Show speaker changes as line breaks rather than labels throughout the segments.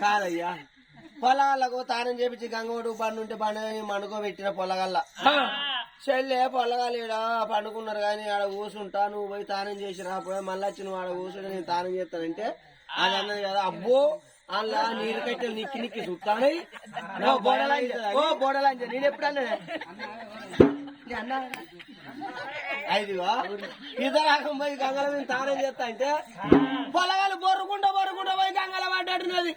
కాదయ్యా పొలగాళ్ళకు తానం చేపించి గంగోడు పండుంటే పండుగని మండుకోబెట్టిన పొలగల్ల చెల్లె పొలగాలు పండుకున్నారు కానీ ఆడ కూసుంటా నువ్వు పోయి తానం చేసి రాపోయా మళ్ళీ వచ్చి నువ్వు ఆడ కూర్చుంటే నేను తానం చేస్తానంటే అది అన్నది కదా అబ్బో అలా నీరు కట్టెలు నిక్కి నిక్కి చుట్టానై బోడలాంచ నేను ఎప్పుడన్నా అయిదిగా ఇద్దరాకం పోయి గంగల మీద తానం చేస్తా అంటే పొలగాలు బొర్రుకుంటా పోయి గంగల పడ్డట్టున్నది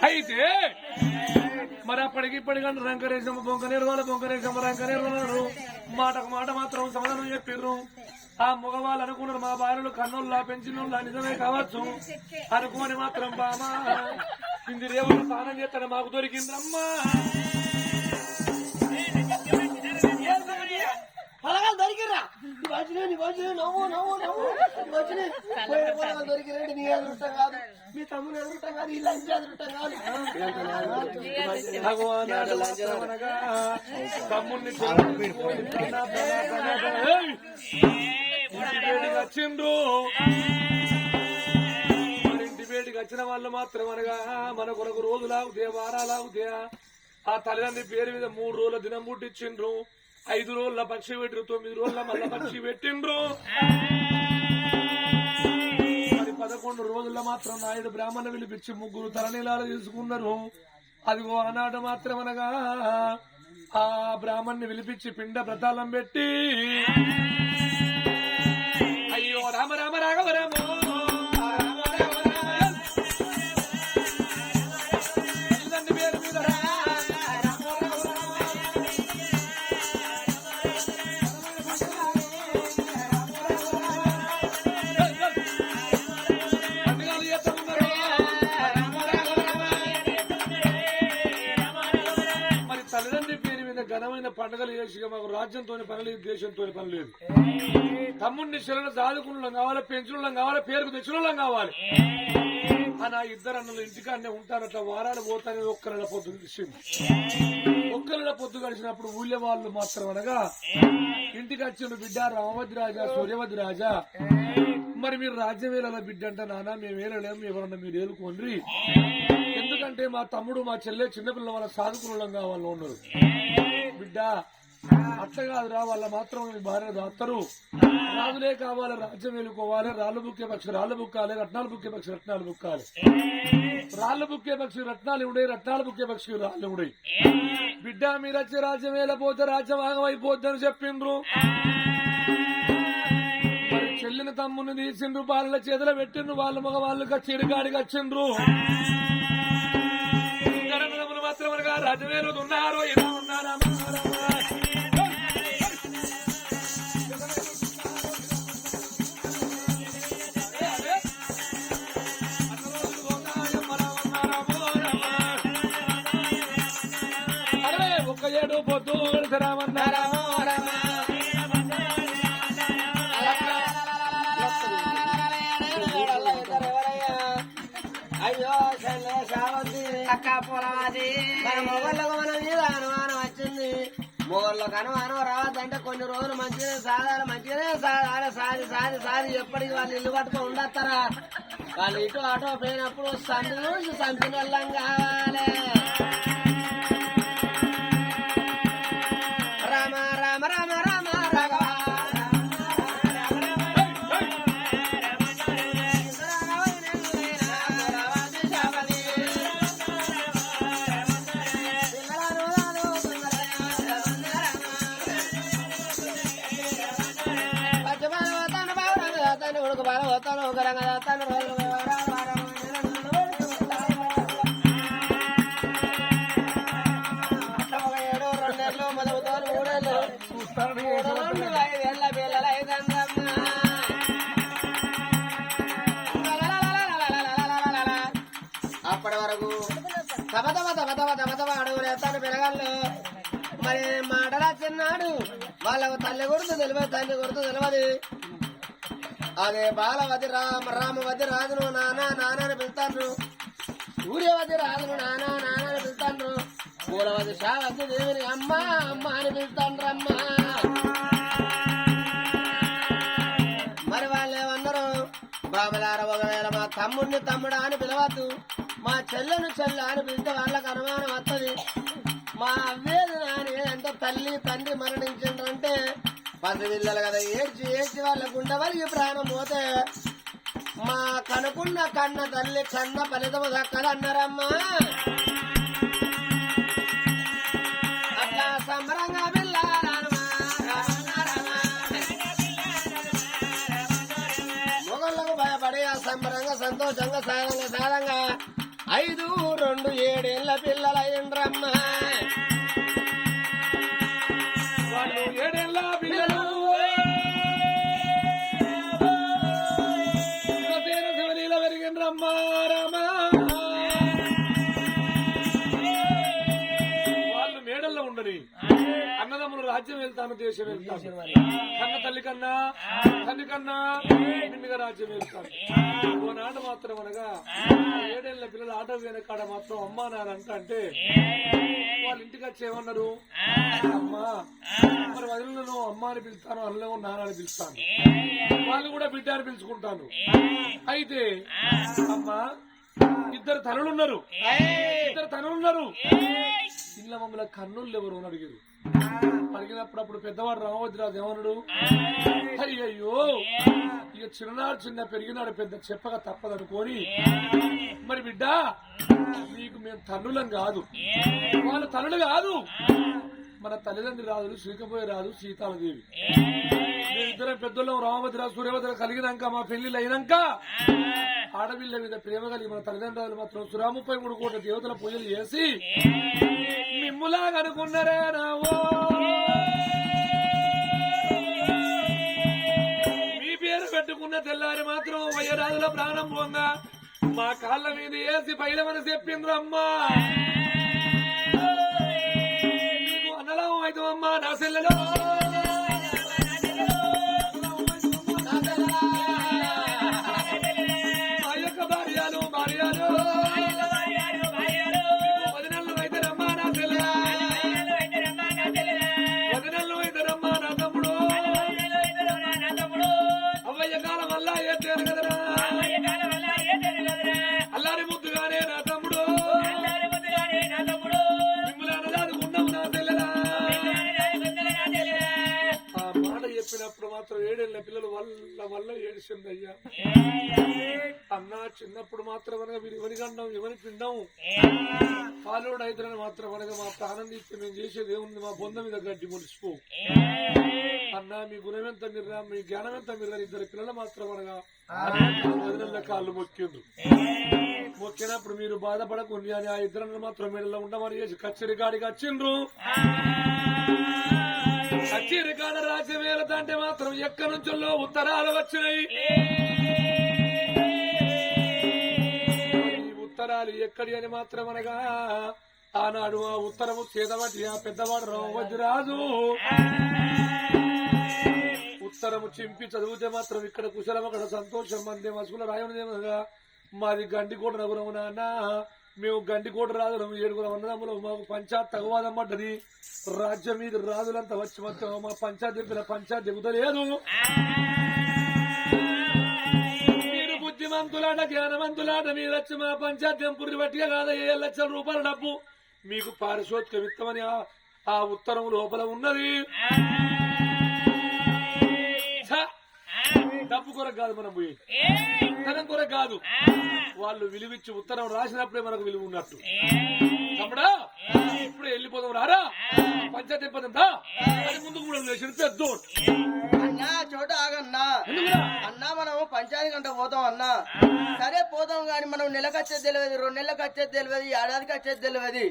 అయితే మరి అప్పటికి ఇప్పటికంటే రంకరేశం బొంక రంకరేశం రంకనేర్వన్నారు మాటకు మాట మాత్రం సమాధానం చెప్పిర్రు ఆ మగవాళ్ళు అనుకున్నారు మా భార్యలు కన్నుల్లా పెంచినోళ్ళ నిజమే కావచ్చు అనుకోని మాత్రం బామా ఇంది రేవులు స్నానం చేస్తాను మాకు దొరికిందమ్మా
పొలగాలు దొరికిరా నవ్వు నవ్వు నవ్వు పొలగాలు దొరికిరండి నీ ఎదురుటం కాదు మీ తమ్ముని ఎదురుటం కాదు ఈ లంచ్ ఎదురుటం కాదు
తమ్ముడిని వచ్చిండ్రు ఇంటి బయటికి వచ్చిన వాళ్ళు మాత్రం అనగా మన కొరకు రోజులాగుతే వారాలాగుతే ఆ తల్లిదండ్రి పేరు మీద 3 రోజుల దినం పుట్టించిండ్రు 5 రోజుల పక్షి పెట్టిరు 9 రోజుల మళ్ళా పక్షి పెట్టిండ్రు మరి 11 రోజుల్లో మాత్రం నాయుడు బ్రాహ్మణ పిలిపించి 3 తలనీలాలు తీసుకున్నారు అదిగో ఆనాడు మాత్రం అనగా ఆ బ్రాహ్మణ్ణి పిలిపించి పిండ వ్రతాలం పెట్టి అయ్యో రామ రామ రాఘవ రామ పేరు మీద ఘనమైన పండుగలు చేసి మాకు రాజ్యంతో పని లేదు దేశంతో పని లేదు తమ్ముడిని శిలను సాధుకులం కావాలి పెంచులం కావాలి పేరుకు తెచ్చులం కావాలి నా 2 అన్నలు ఇంటికాన్నే ఉంటారట వారాలు పోతానే ఒక్కరిడ పొద్దు తెలిసింది ఒక్కరిడ పొద్దు గడిచినప్పుడు ఊళ్ళో వాళ్ళు మాత్రం అనగా ఇంటికి వచ్చిన బిడ్డ రామవతి రాజా సూర్యవతి రాజా మరి మీరు రాజ్యం వేళ బిడ్డ అంట నాన్న మేము వేలలేము ఎవరన్నా మీరు ఏలుకోండి ఎందుకంటే మా తమ్ముడు మా చెల్లె చిన్నపిల్ల వాళ్ళ సాధుకులం కావాలని ఉన్నారు బిడ్డ అట్లా కాదురా వాళ్ళ మాత్రం భార్య దాత్తరు రాజులే కావాలి రాజ్యం వేలుకోవాలి రాళ్ళు బుక్కే పక్షి రాళ్ళు బుక్కాలి రత్నాలు బుక్కే పక్షి రత్నాలు బుక్కాలి రాళ్ళు బుక్కే పక్షి రత్నాలు ఇవిడే రత్నాలు బుక్కే పక్షి రాళ్ళు ఇవిడే బిడ్డ మీరు వచ్చి రాజ్యం వేలపోతే రాజ్యం ఆగమైపోద్దని చెప్పిండ్రు మరి చెల్లిన తమ్ముని తీసిండ్రు వాళ్ళ చేతిలో పెట్టిండ్రు వాళ్ళ మగ వాళ్ళు చెడుగాడికి వచ్చిండ్రు మాత్రం రాజవేలు ఉన్నారు ఇలా ఉన్నారా ఒక్క 7 పొద్దు రామన్నారా
అయ్యో అక్క పొలవాది మన మొగళ్ళకు మన మీద అనుమానం వచ్చింది మొగళ్ళకు అనుమానం రావద్దంటే కొన్ని రోజులు మంచిగానే సాధారణ మంచిగానే సారి ఎప్పటికి వాళ్ళు ఇల్లు పట్టుకొని ఉండొస్తారా వాళ్ళు ఇటు అటో పోయినప్పుడు సంపిన వెళ్ళం కావాలి రామ రామ రామ రామ రాఘవ బాలవతాను ఒక రంగదాతాను అప్పటి వరకు తమ అడుగులు ఎత్తాను పిల్లగాళ్ళు మరి మాటలా చిన్నాడు వాళ్ళకు తల్లి గుర్తు తెలియదు తండ్రి గుర్తు తెలియదు అదే బాలవతి రామవతి రాజును నానా నాన్నని పిలుతాను సూర్యవతి రాజును నానా నాన్నని పిలుతాను మూలవది శావతి దేవిని అమ్మ అమ్మ అని పిలుస్తాండ్రమ్మా. మరి వాళ్ళు ఏమన్నారు, బాబలార ఒకవేళ మా తమ్ముడిని తమ్ముడా అని పిలవద్దు, మా చెల్లెను చెల్ల అని పిలిస్తే వాళ్ళకి అనుమానం వస్తుంది. మా అవ్వేది నాని అంటే తల్లి తండ్రి మరణించిండ్రంటే పసిపిల్లలు కదా ఏడ్చి ఏడ్చి వాళ్ళ గుండె వరకు ప్రాణం పోతే మా కనుకున్న కన్న తల్లి కన్న ఫలితము దక్కదన్నారమ్మా. అట్లా సంబరంగా మొగళ్ళకు భయపడి ఆ సంబరంగా సంతోషంగా సాధంగా 5, 2, 7 ఏళ్ల పిల్లలయ్యిండ్రమ్మా.
వాళ్ళు 7 ఏళ్ల పిల్లలు శివలీల పెరిగిండ్రమ్మా. రామా వాళ్ళు మేడల్లో ఉండని అన్నదమ్ములు రాజ్యం వెళ్తాను దేశం వెళ్తాను, కన్న తల్లి కన్నా తల్లి కన్నా నిన్నగా రాజ్యం వెళ్తాను. ఓనాడు మాత్రం అనగా 7 ఏళ్ల పిల్లలు ఆట వెనకాడ మాత్రం అమ్మా నాన్న అంటే వాళ్ళ ఇంటికి వచ్చి ఏమన్నారు, అమ్మా మరి వదిలిలో అమ్మ అని పిలుస్తాను, అల్లేమో నాన్న అని పిలుస్తాను, వాళ్ళు కూడా బిడ్డ అని పిలుచుకుంటాను. అయితే అమ్మా ఇద్దరు తనులున్నారు ఇళ్ళ మమ్మల్ని కన్నులు ఎవరు అని అడిగారు. అడిగినప్పుడు అప్పుడు పెద్దవాడు రామోద్రాజు ఏమన్నాడు, అయ్యయ్యో ఇక చిన్ననాడు చిన్న పెరిగినాడు పెద్ద చెప్పగా తప్పదనుకోని, మరి బిడ్డ నీకు మేము తన్నులం కాదు, వాళ్ళ తనులు కాదు, మన తల్లిదండ్రి రాజులు శ్రీకపోయే రాజు సీతాలదేవి, మేమిద్దరం పెద్దోళ్ళం రామభద్రాజు సూర్యభద్ర కలిగినాక మా పెళ్లిళ్ళు అయినాక ఆడపిల్ల మీద ప్రేమ కలిగి మన తల్లిదండ్రులు మాత్రం 33 కోట్ల దేవతల పూజలు చేసి మిమ్ములాగా అనుకున్నారే నావో, మీ పేరు పెట్టుకున్న తెల్లారి మాత్రం వయ్యరాజుల ప్రాణం పోంగా మా కాళ్ళ మీద వేసి పైలమని చెప్పిండ్రు అమ్మా. నీకు అన్నలాం అవుతామమ్మా నా సెల్లలో అల్లారి ముద్దుగానే నా తమ్ముడు మిమ్మల్ని అనదాదుకున్నావు నా తెల్లరా. ఆ మాట చెప్పినప్పుడు మాత్రం 7 ఏళ్ల పిల్లలు వల్ల ఏడిసిందయ్యా. అన్నా చిన్నప్పుడు మాత్రం అనగా మీరు ఎవరి గండం ఎవరి పిండం పాలోడు అయితేనే మాత్రం అనగా మా ప్రాణం తీస్తే మేము చేసేది ఏముంది, మా బొంద మీద గడ్డి ముడిచిపో అన్నా. మీ గుణం ఎంత మిర్రా, మీ జ్ఞానం ఎంత మిర్రా. 2 పిల్లలు మాత్రం అనగా 10 కాళ్ళు మొక్కినప్పుడు మీరు బాధపడకుండి అని ఆ 2 మాత్రం మెడలో ఉండమని చేసి కచ్చేరి కాడికి వచ్చిండ్రు. కచ్చేరి కాడ రాజ్యం ఏలతంటే మాత్రం ఎక్కడి నుంచో ఉత్తరాలు వచ్చినాయి. ఉత్తరాలు ఎక్కడి అని మాత్రం అనగా ఆనాడు ఆ ఉత్తరము చేతబట్టి ఆ పెద్దవాడు రామభద్రాజు ఉత్తరము చింపి చదివితే మాత్రం ఇక్కడ కుశలం అక్కడ సంతోషం మంది మసుకుల రాయమనిదేమనగా మాది గండికోట నగరం నాన్న, మేము గండికోట రాజులం 7 అన్నదమ్ములు, మాకు పంచాయత్ తగవాదం పడ్డది, రాజ్యం మీద రాజులంతా వచ్చి మొత్తం మా పంచాయత్ దింపిన పంచాయత్ దిగుతలేదు. మీరు బుద్ధిమంతులాట జ్ఞానవంతులాట మీరు వచ్చి మా పంచాయత్ దింపుని బట్టిగా కాదా 7 లక్షల రూపాయల డబ్బు మీకు పారిశోధిక విత్తమని ఆ ఉత్తరం లోపల ఉన్నది. డబ్బు కొరకు కాదు మనం పోయి, ధనం కొరకు కాదు, వాళ్ళు విలువిచ్చి ఉత్తరం రాసినప్పుడే మనకు విలువ ఉన్నట్టు. తమ్ముడా ఇప్పుడే వెళ్ళిపోదాం రారా పంచాయతీ పదంతా అది ముందుకు కూడా లేచి పెద్దోడు
అన్నా చోట ఆగన్నా అన్నా, మనం పంచాయతీ గంట పోతాం అన్నా. సరే పోతాం గాని మనం నెలకు వచ్చేది తెలియదు, 2 నెలలకు వచ్చేది తెలియదు, ఏడాదికి వచ్చేది తెలియదు.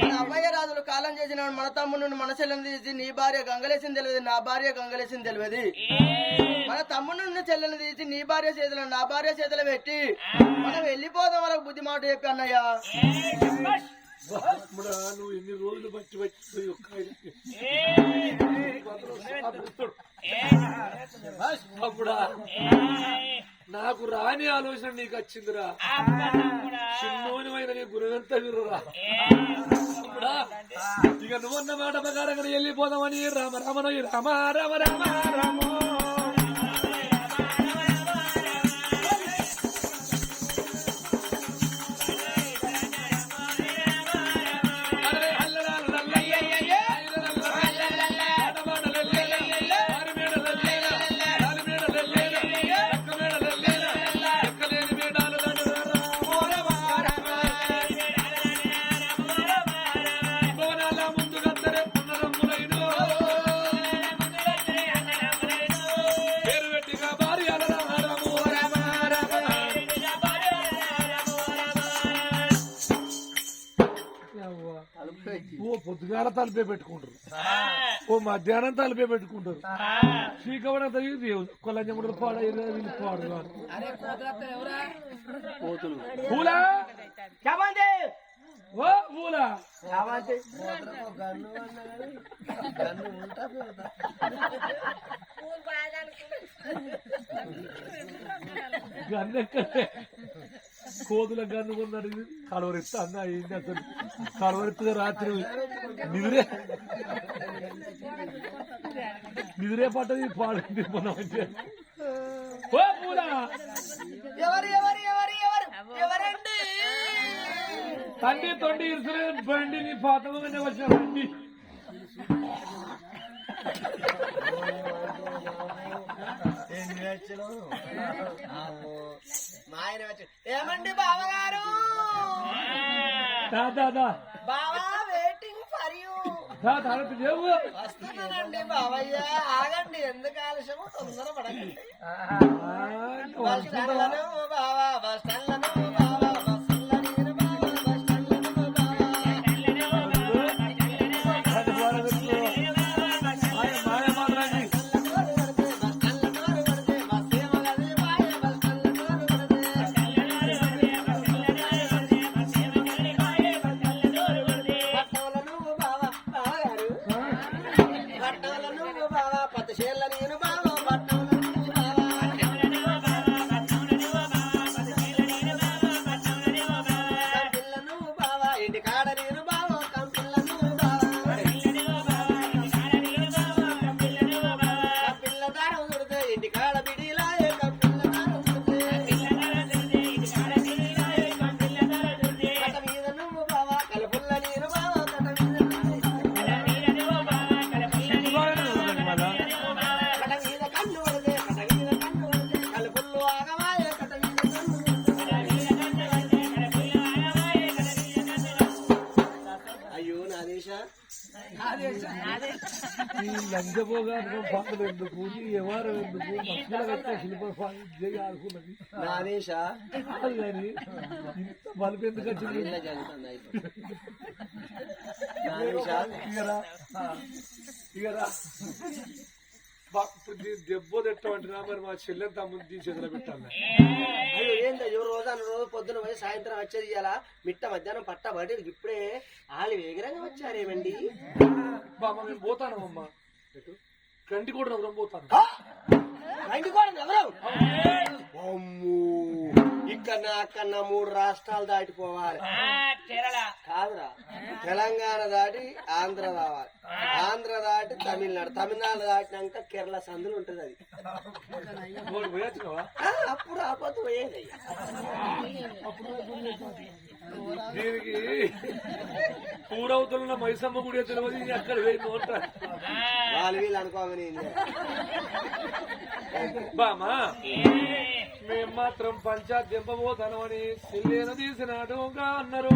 మన అవ్వయ్య రాజులు కాలం చేసిన మన తమ్ముడు మన చెల్లెని తీసి నీ భార్య గంగలేసింది తెలియదు, నా భార్య గంగలేసింది తెలియదు. మన తమ్ముడు చెల్లెని తీసి నీ భార్య చేతులు నా భార్య చేతులు పెట్టి మనం వెళ్ళిపోదాం వాళ్ళకి బుద్ధి మాట చెప్పి అన్నయ్య.
నువ్వు ఎన్ని రోజులు బట్టి వచ్చి అప్పుడా నాకు రాని ఆలోచన నీకు వచ్చిందిరా. చిన్నోనివైన నీ గురువంతా విర్రురా. ఇక నువ్వన్న మాట ప్రకారంగా వెళ్ళిపోదామని రామ రామనోయి రామ రామ రామ రామ ఓ పొద్దుగాల తలిపే పెట్టుకుంటారు, ఓ మధ్యాహ్నం తలిపే పెట్టుకుంటారు. శ్రీకవడం తగిలి కొల్లంజముడు పాడైనా వీళ్ళు పాడు కాదు. పూలా ఓ పూలా గన్నెక్కడే కోతుల గన్ను కొన్నాడు. కలవరెత్తా అన్న ఏంటి అసలు కలవరెత్తుగా రాత్రి నిదురే పట్టది పాడింది మన తండ్రి తొండి ఇరుసలే బండి నీ పాతలోనే వచ్చిన బండి
ఏమండి బావగారు, బావా వెయిటింగ్ ఫర్ యూ. వస్తున్నానండి బావయ్య, ఆగండి, ఎందుకు ఆలస్యము, తొందర పడకండి. బస్ స్టాండ్ లను బావా, బస్ స్టాండ్ లను బావా, బస్సుల నీరు బావా, బస్ స్టాండ్ లను బావా.
ఈ లంచపోగా పాటలు ఎందుకు, ఎవరు ఎందుకు, మనుషుల వచ్చే శిల్ప ఆడుకున్నది కానీ ఇంత బలుపు ఎందుకు వచ్చింది? దెబ్బ తిట్టమంటున్నా, మరి మా చెల్లెని తమ్ముని తీసి చేతిలో పెట్టాలి.
అయ్యో ఏందో రోజు పొద్దున పోయి సాయంత్రం వచ్చేది ఇలా మిట్ట మధ్యాహ్నం పట్ట బయట ఇప్పుడే వాళ్ళు వేగరంగా వచ్చారేమండి.
బామ్మ నేను పోతాను అమ్మ, కంటి కూడా నవ్వడం పోతాను.
కంటి కూడా నవ్వడం ఇక్కడ అక్కడన్నా 3 రాష్ట్రాలు దాటిపోవాలి. కాదురా, తెలంగాణ దాటి ఆంధ్ర రావాలి, ఆంధ్ర దాటి తమిళనాడు, తమిళనాడు దాటినాక కేరళ సందులు ఉంటది. అది అప్పుడు ఆపత్తు పోయేది.
దీనికి పూరవుతున్న మైసమ్మ గుడి తెలియదు, అక్కడ వేయి ఉంటారు
వాళ్ళు వీళ్ళు అనుకోమని.
బామా మేము మాత్రం పంచాయత్ దింపబోతాను అని చెల్లెను తీసినాడు అన్నారు.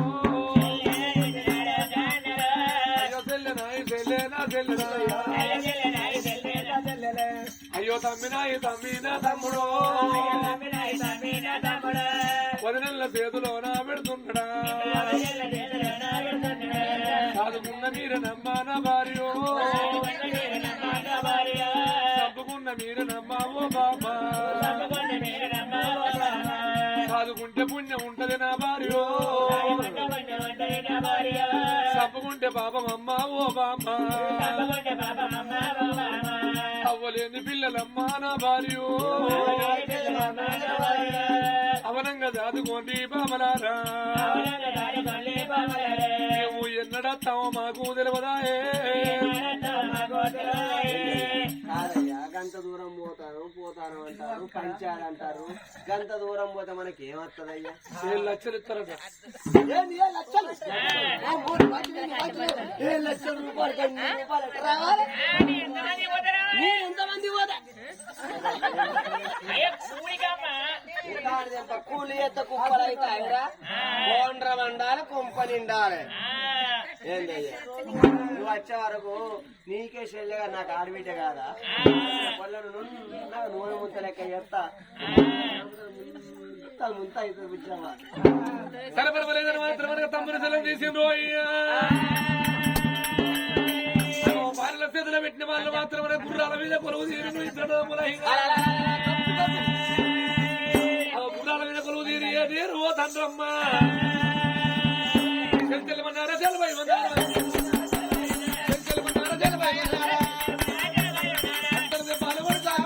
అయ్యో తమ్మినాయి తమ్మిన తమ్ముడు, 10 నెలల చేతిలోనా పెడుతున్నాడా, చదువుకున్న మీరు నమ్మాన భార్యో, చంపుకున్న మీరు నమ్మావో బాబా, చదువుకుంటే పుణ్యం ఉంటది నా భార్యో, చంపుకుంటే పాపం అమ్మా ఓ బామ్మ, అవ్వలేని పిల్లలమ్మా నా భార్యో, అవనంగా దాదుకోండి బామలారా, మేము ఎన్నడత్తామో మాకు తెలియదాయే
కాదయ్యా గంట దూరం పోతాను అంటారు పంచాలంటారు గంట దూరం పోతే మనకి ఏమత్తదయ్యా
7 లక్షలు ఇస్తారట
7 లక్షల రూపాయలు రావాలి ఎంతమంది పోతా కూలి ఎత్త కుప్పలు అయితే అయినా కోండ్ర వండాలి కుంప నిండాలి ఏందయ్యా నువ్వు వచ్చే వరకు నీకే చెల్లెగా నాకు ఆడబిడ్డ కాదా పళ్ళను నూనె ముంత లెక్క చేస్తా ముంత అయితే బుజ్జమ్మ
సరపరలేదని మాత్రం తమ్ముని సెలవు తీసిండ్రు వాళ్ళ చేతిలో పెట్టిన వాళ్ళు మాత్రం గుర్రాల మీద కొలువు తీరు ఇద్దరు గుర్రాల మీద కొలువు తీరి తీరు ఓ తండ్రమ్మ చెల్మన్నారా జలభై మన్నారా చెల్మన్నారా జలభై మన్నారా అందరి పాల్గొంటారా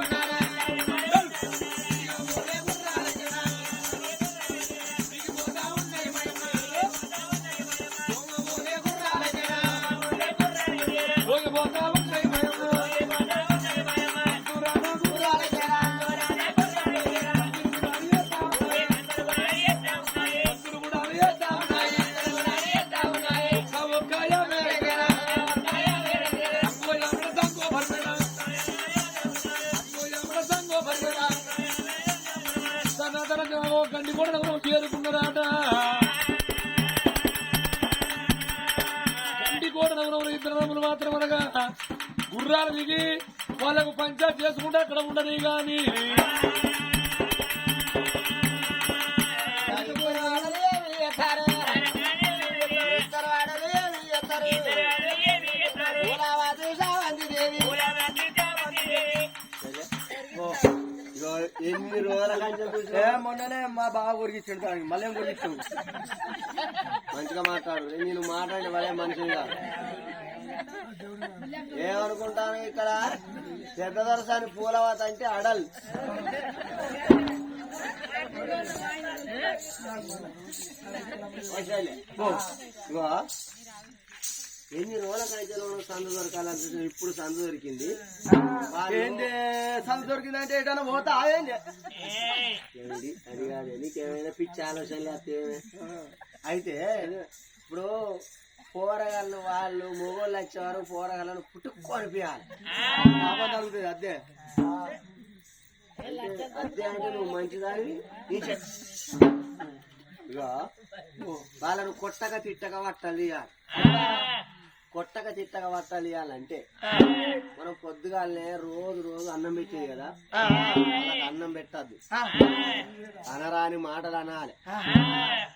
గండి కూడా చేరుకున్నారాట గండి కూడా ఇద్దరు మాత్రం అనగా గుర్రాలు దిగి వాళ్ళకు పంచాయతీ చేసుకుంటే అక్కడ ఉండదు గాని
ఎన్ని రోజుల
మొన్ననే మా బావ కొరికిచ్చాడు మళ్ళీ ఏం కొరికిచ్చావు
మంచిగా మాట్లాడు నేను మాట్లాడి వాళ్ళే మనిషిగా ఏమనుకుంటాను ఇక్కడ పెద్ద దొరసాని పూలవాత అంటే అడల్ ఎన్ని రోజుల కైతే సందు దొరకాలంటే ఇప్పుడు సందు దొరికింది
ఏంటి సందు దొరికిందంటే ఏదైనా పోతా ఏంటి
అది కాదు నీకేమైనా పిచ్చి ఆలోచనలు అయితే ఇప్పుడు పోరగాళ్ళు వాళ్ళు మొగోళ్ళు వచ్చేవారు పోరగాళ్ళను పుట్టుకు అనిపించాలి
తగ్గుతుంది అదే
అదే అంటే నువ్వు మంచిదాన్ని ఇక వాళ్ళను కొట్టక తిట్టక పట్టాలి కొట్టక తిట్టక పట్టాలి అంటే మనం పొద్దుగాలనే రోజు అన్నం పెట్టేది కదా వాళ్ళకి అన్నం పెట్టద్దు అనరాని మాటలు అనాలి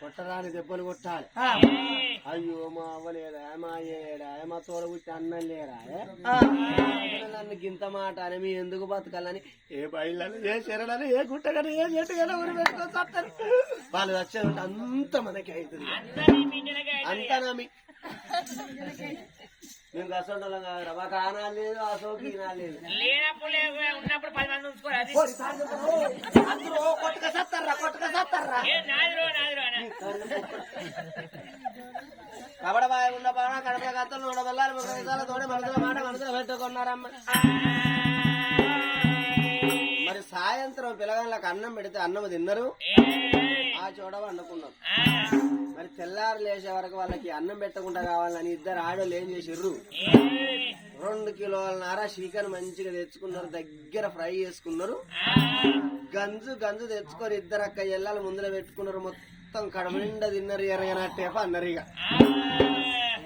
కొట్టరాని దెబ్బలు కొట్టాలి అయ్యో మా అవ్వలేదా మా అయ్యేడా మా తోడ పుట్టి అన్నం లేరా నన్ను గింత మాట అని మీ ఎందుకు బతకాలని ఏ బయళ్ళని ఏ చెరడని ఏ గుట్టగాని ఏ చెట్టుగానే ఊరి పెట్టుకొని వాళ్ళు వచ్చే అంత మనకి అవుతుంది అంతా నమ్మి మేము కష్టం కాదు మాకు ఆనాలు లేదు ఆ సోకి లేదు
ఉన్నప్పుడు 10 మంది ఉంచుకోరు
కొట్టక సత్తారా కబడ బాగా ఉన్న బాగా కడప కత్తలు 100 బెల్లాలు 30 నిమిషాల తోడే మనసులో పెట్టుకున్నారమ్మ మరి సాయంత్రం పిల్లగాళ్ళకి అన్నం పెడితే అన్నం తిన్నారు ఆ చోట వండుకున్నాం మరి తెల్లారు లేచే వరకు వాళ్ళకి అన్నం పెట్టకుండా కావాలని ఇద్దరు ఆడోళ్ళు ఏం చేసిర్రు 2 కిలోలన్నర చికెన్ మంచిగా తెచ్చుకున్నారు దగ్గర ఫ్రై చేసుకున్నారు గంజు తెచ్చుకొని ఇద్దరు అక్క ఎల్లాలు ముందులో పెట్టుకున్నారు మొత్తం కడుపు నిండా తిన్నారు ఎరగనట్టేప అన్నారు ఇక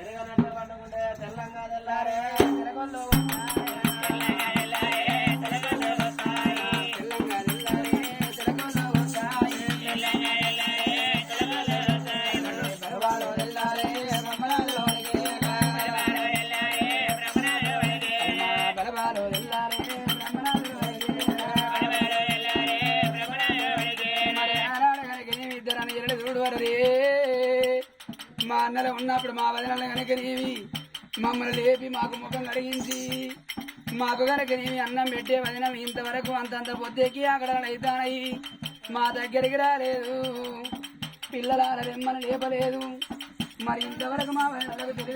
ఎరగనట్టే పండుకుంటే తెల్లంగా తెల్లారే
మా అన్నలు ఉన్నప్పుడు మా వదినలు కనుక నీవి మమ్మల్ని లేపి మాకు ముఖం కడిగించి మాకు కనుక నీవి అన్నం పెట్టే వదినం ఇంతవరకు అంతంత పొద్దెక్కి అక్కడ అయితానయి మా దగ్గరికి రాలేదు పిల్లల రెమ్మను లేపలేదు మరి ఇంతవరకు మా వదినలకు తెలియదు.